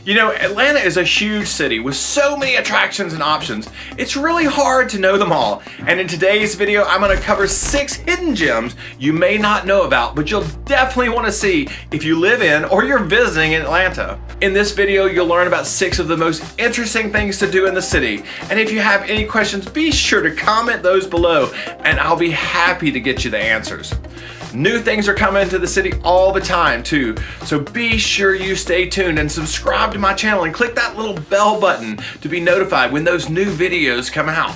You know, Atlanta is a huge city with so many attractions and options. It's really hard to know them all. And in today's video, I'm gonna cover 6 hidden gems you may not know about, but you'll definitely wanna see if you live in or you're visiting in Atlanta. In this video, you'll learn about 6 of the most interesting things to do in the city. And if you have any questions, be sure to comment those below and I'll be happy to get you the answers. New things are coming to the city all the time too, so be sure you stay tuned and subscribe to my channel and click that little bell button to be notified when those new videos come out.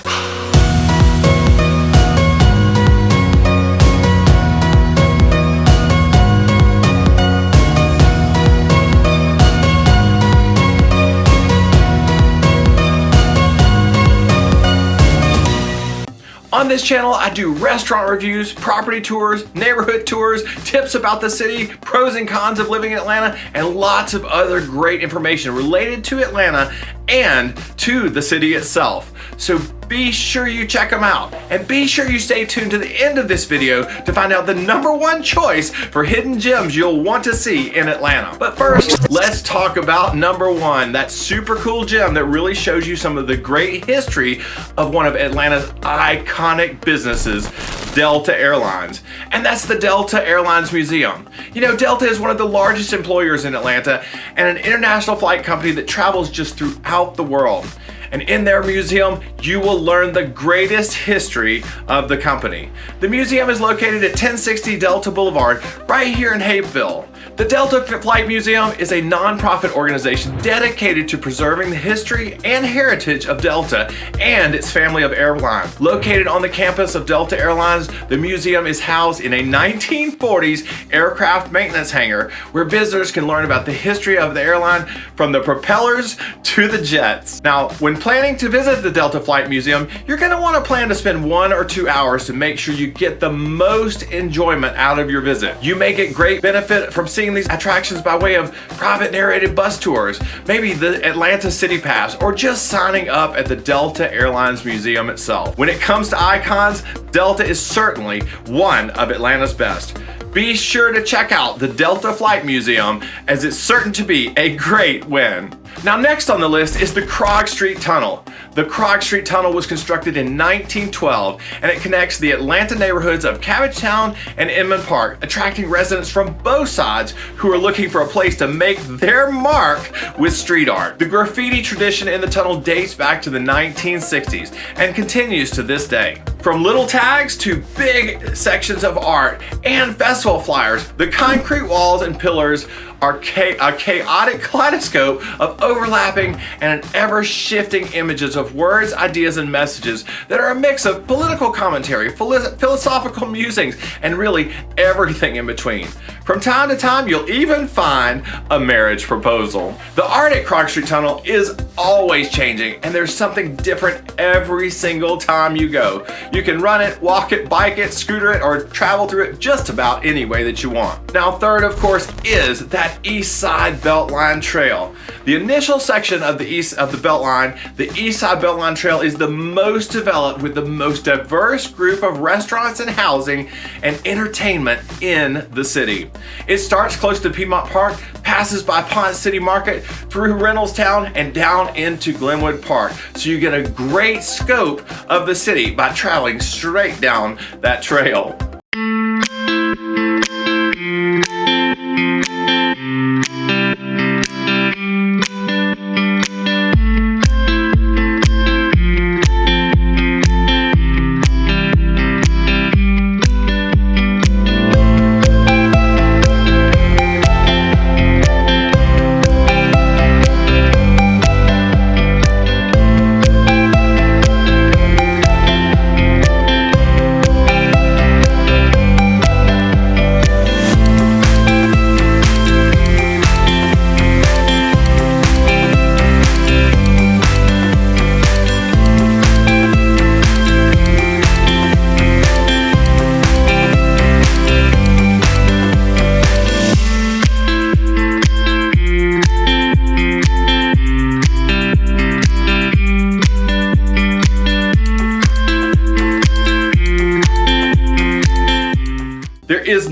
On this channel, I do restaurant reviews, property tours, neighborhood tours, tips about the city, pros and cons of living in Atlanta, and lots of other great information related to Atlanta and to the city itself. So be sure you check them out, and be sure you stay tuned to the end of this video to find out the #1 choice for hidden gems you'll want to see in Atlanta. But first, let's talk about #1, that super cool gem that really shows you some of the great history of one of Atlanta's iconic businesses, Delta Airlines. And that's the Delta Airlines Museum. You know, Delta is one of the largest employers in Atlanta and an international flight company that travels just throughout the world. And in their museum, you will learn the greatest history of the company. The museum is located at 1060 Delta Boulevard, right here in Hapeville. The Delta Flight Museum is a nonprofit organization dedicated to preserving the history and heritage of Delta and its family of airlines. Located on the campus of Delta Airlines, the museum is housed in a 1940s aircraft maintenance hangar where visitors can learn about the history of the airline from the propellers to the jets. Now, when planning to visit the Delta Flight Museum, you're going to want to plan to spend 1 or 2 hours to make sure you get the most enjoyment out of your visit. You may get great benefit from seeing these attractions by way of private narrated bus tours, maybe the Atlanta City Pass, or just signing up at the Delta Airlines Museum itself. When it comes to icons, Delta is certainly one of Atlanta's best. Be sure to check out the Delta Flight Museum, as it's certain to be a great win. Now, next on the list is the KROG Street Tunnel. The KROG Street Tunnel was constructed in 1912 and it connects the Atlanta neighborhoods of Cabbagetown and Inman Park, attracting residents from both sides who are looking for a place to make their mark with street art. The graffiti tradition in the tunnel dates back to the 1960s and continues to this day. From little tags to big sections of art and festival flyers, the concrete walls and pillars are a chaotic kaleidoscope of overlapping and ever-shifting images of words, ideas, and messages that are a mix of political commentary, philosophical musings, and really everything in between. From time to time, you'll even find a marriage proposal. The art at KROG Street Tunnel is always changing, and there's something different every single time you go. You can run it, walk it, bike it, scooter it, or travel through it just about any way that you want. Now, third, of course, is that East Side Beltline Trail. The initial section of the Beltline, the East Side Beltline Trail, is the most developed with the most diverse group of restaurants and housing and entertainment in the city. It starts close to Piedmont Park, passes by Pont City Market, through Reynoldstown, and down into Glenwood Park. So you get a great scope of the city by traveling straight down that trail.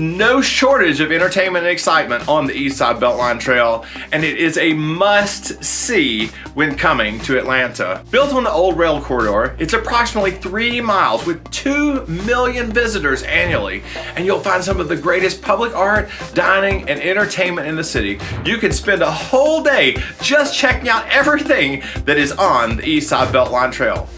no shortage of entertainment and excitement on the Eastside Beltline Trail, and it is a must-see when coming to Atlanta. Built on the old rail corridor, it's approximately 3 miles with 2 million visitors annually, and you'll find some of the greatest public art, dining, and entertainment in the city. You can spend a whole day just checking out everything that is on the Eastside Beltline Trail.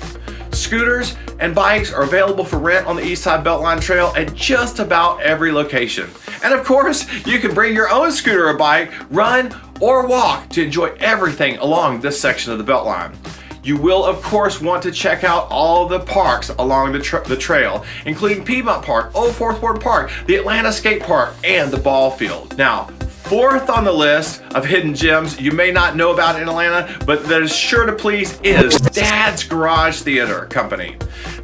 Scooters and bikes are available for rent on the Eastside Beltline Trail at just about every location. And of course, you can bring your own scooter or bike, run, or walk to enjoy everything along this section of the Beltline. You will, of course, want to check out all the parks along the trail, including Piedmont Park, Old Fourth Ward Park, the Atlanta Skate Park, and the ball field. Now, fourth on the list of hidden gems you may not know about in Atlanta, but that is sure to please, is Dad's Garage Theater Company.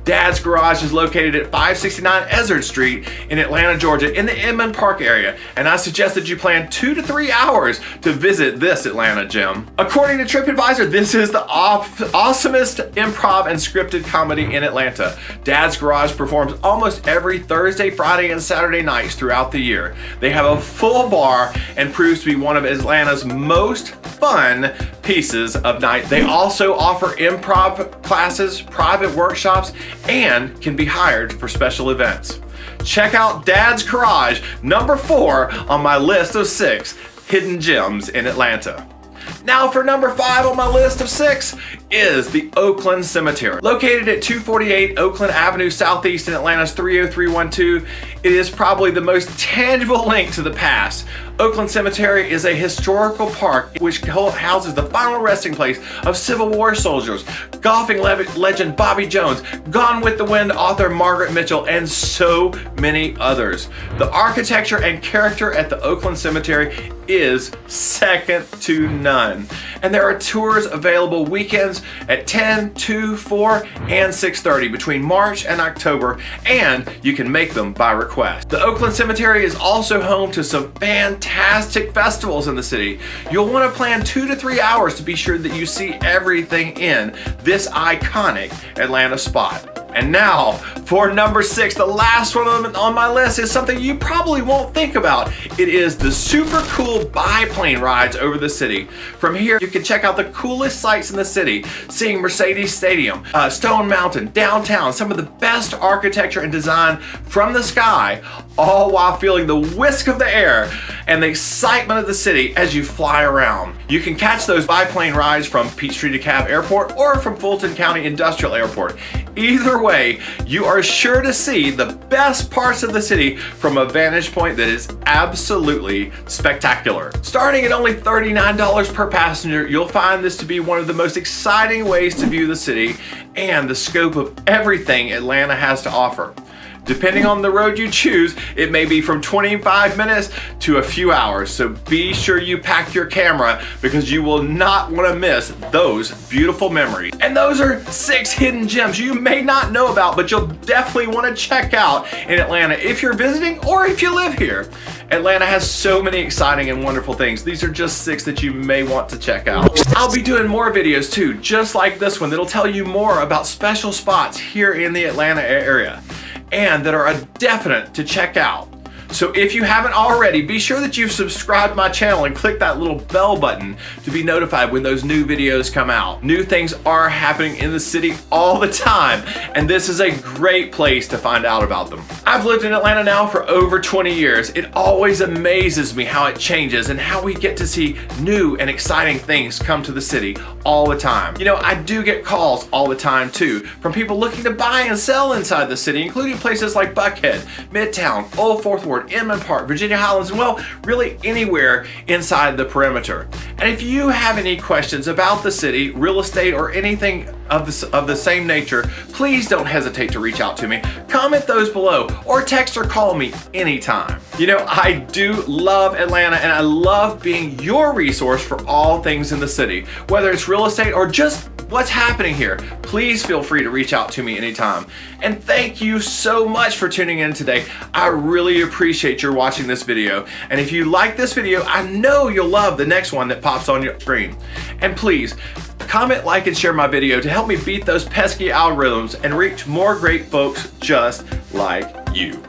Dad's Garage is located at 569 Ezard Street in Atlanta, Georgia, in the Inman Park area, and I suggest that you plan 2 to 3 hours to visit this Atlanta gem. According to TripAdvisor, this is the awesomest improv and scripted comedy in Atlanta. Dad's Garage performs almost every Thursday, Friday, and Saturday nights throughout the year. They have a full bar and proves to be one of Atlanta's most fun pieces of night. They also offer improv classes, private workshops, and can be hired for special events. Check out Dad's Garage, number 4 on my list of 6 hidden gems in Atlanta. Now for number 5 on my list of 6 is the Oakland Cemetery. Located at 248 Oakland Avenue Southeast in Atlanta's 30312, it is probably the most tangible link to the past. Oakland Cemetery is a historical park which houses the final resting place of Civil War soldiers, golfing legend Bobby Jones, Gone with the Wind author Margaret Mitchell, and so many others. The architecture and character at the Oakland Cemetery is second to none. And there are tours available weekends at 10, 2, 4, and 6:30 between March and October, and you can make them by request. The Oakland Cemetery is also home to some fantastic festivals in the city. You'll want to plan 2 to 3 hours to be sure that you see everything in this iconic Atlanta spot. And now, for number 6, the last one on my list is something you probably won't think about. It is the super cool biplane rides over the city. From here, you can check out the coolest sights in the city, seeing Mercedes Stadium, Stone Mountain, downtown, some of the best architecture and design from the sky, all while feeling the whisk of the air and the excitement of the city as you fly around. You can catch those biplane rides from Peachtree DeKalb Airport or from Fulton County Industrial Airport. Either way, you are sure to see the best parts of the city from a vantage point that is absolutely spectacular. Starting at only $39 per passenger, you'll find this to be one of the most exciting ways to view the city and the scope of everything Atlanta has to offer. Depending on the road you choose, it may be from 25 minutes to a few hours, so be sure you pack your camera because you will not want to miss those beautiful memories. And those are 6 hidden gems you may not know about, but you'll definitely want to check out in Atlanta if you're visiting or if you live here. Atlanta has so many exciting and wonderful things. These are just 6 that you may want to check out. I'll be doing more videos too, just like this one, that'll tell you more about special spots here in the Atlanta area and that are a definite to check out. So if you haven't already, be sure that you've subscribed to my channel and click that little bell button to be notified when those new videos come out. New things are happening in the city all the time, and this is a great place to find out about them. I've lived in Atlanta now for over 20 years. It always amazes me how it changes and how we get to see new and exciting things come to the city all the time. You know, I do get calls all the time too from people looking to buy and sell inside the city, including places like Buckhead, Midtown, Old Fourth Ward, Inman Park, Virginia Highlands, and well, really anywhere inside the perimeter. And if you have any questions about the city, real estate, or anything of the same nature, please don't hesitate to reach out to me. Comment those below or text or call me anytime. You know, I do love Atlanta and I love being your resource for all things in the city, whether it's real estate or just what's happening here. Please feel free to reach out to me anytime. And thank you so much for tuning in today. I really appreciate your watching this video. And if you like this video, I know you'll love the next one that pops on your screen. And please, comment, like, and share my video to help me beat those pesky algorithms and reach more great folks just like you.